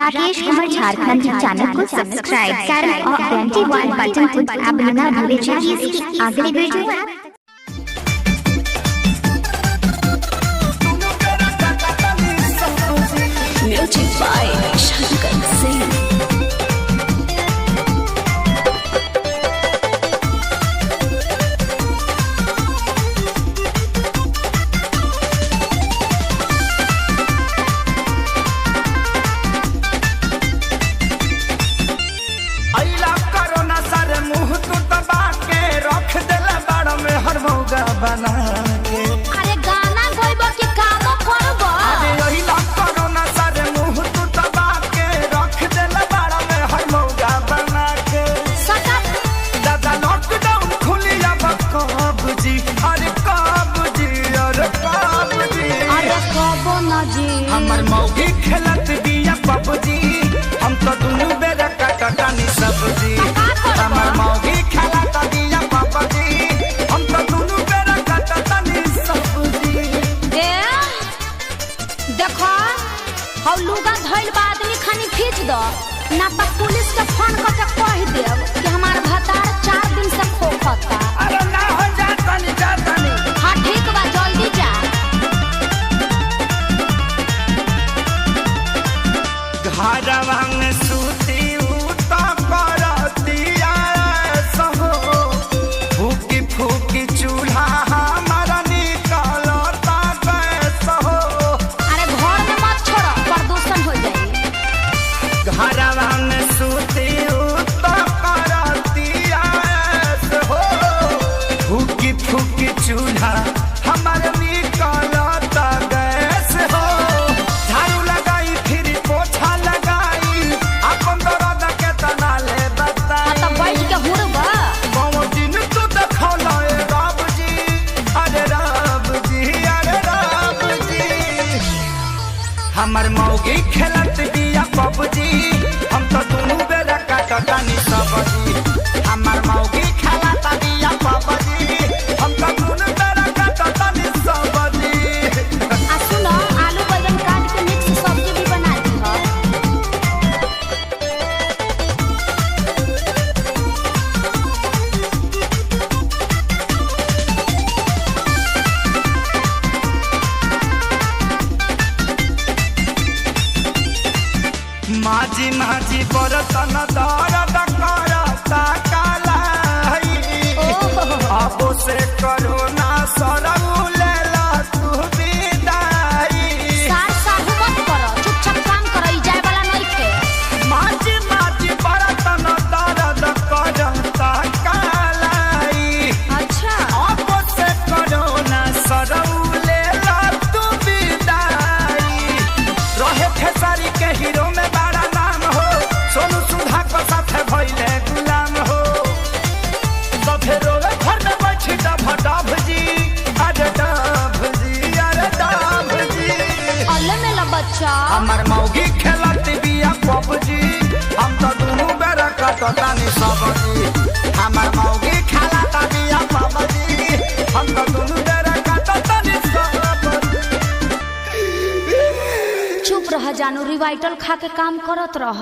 Rakesh Kumar Jharkhand channel को subscribe करें और घंटी वाले बटन को दबाना ना भूलें। चलिए अगली video music by Shankar Singh. बना के अरे गाना गोइबो के काम करबो। अरे यही ला कोरोना सारे मुंह तू दबा के रख देला बाड़ा में हर मौगा बना के। सकत दादा लॉकडाउन खुली अब कब जी, अरे कब जी, अरे कब जी, अरे कबो न जी। हमर मौगी खेलत बिया पबजी, हम तो दुनु बेरा काटतानी सब्जी। हमर मौगी खेलत बिया पबजी, हम तो दुनु देखो हौ लुगा धइल बा आदमी खानी खींच दो ना तो पुलिस के फोन करके कह देब कि हमार भतार 4 दिन से खोखता। अरे ना हो जातनी जातनी। हां ठीक बा जल्दी जा। घरवा में सूती उता करतिया सहो, फूकी फूकी चूल्हा हमारा निकलता कैसे हो। अरे घर में मत छोड़ो प्रदूषण हो जाए। घरवा में सूती उता करतिया सहो, फूकी फूकी चूल्हा हमारा निकलता कैसे हो। झाड़ू लगाई फिर पोछा लगाई, अपन दर्द के तना ले बता। तो बैठ के हुड़बा बाबू दिन तू देखला ए राम जी, अरे राम जी, अरे राम जी। हमर मौगी खेलत बिया पबजी, हम तो दुनु बेरा काटतानी सब्जी। हमर मौगी खेलत बिया पबजी, हम तो दुनु बेरा काटतानी सब्जी। आ सुनो आलू बैंगन काट के मिक्स सब्जी भी बना दी हो। माझी माझी बरतन दर्द करता कालाई, अब से करोना सरऊ लेला तू विदाई। सार साहू मत करो, चुपचाप काम करो, ई जाए वाला नहीं थे। माझी माझी बरतन दर्द करता कालाई, अच्छा अब से करोना सरऊ लेला तू विदाई। रहे खेसारी के हीरो में बड़ा नाम हो, सोनू सुधा को साथे भइले गुलाम हो। सफे रोवे घर में बैठी डभ डभ जी, अरे डभ जी, अरे डभ जी। अल्ले में ला बच्चा हमर मौगी खेलत बिया पबजी, हम तो दुनु बेरा काटतानी सब्जी। हमर मौगी खेलत बिया पबजी, हम तो दुनु बेरा काटतानी सब्जी। चुप रह जानू, रिवाइटल खा के काम करत रह।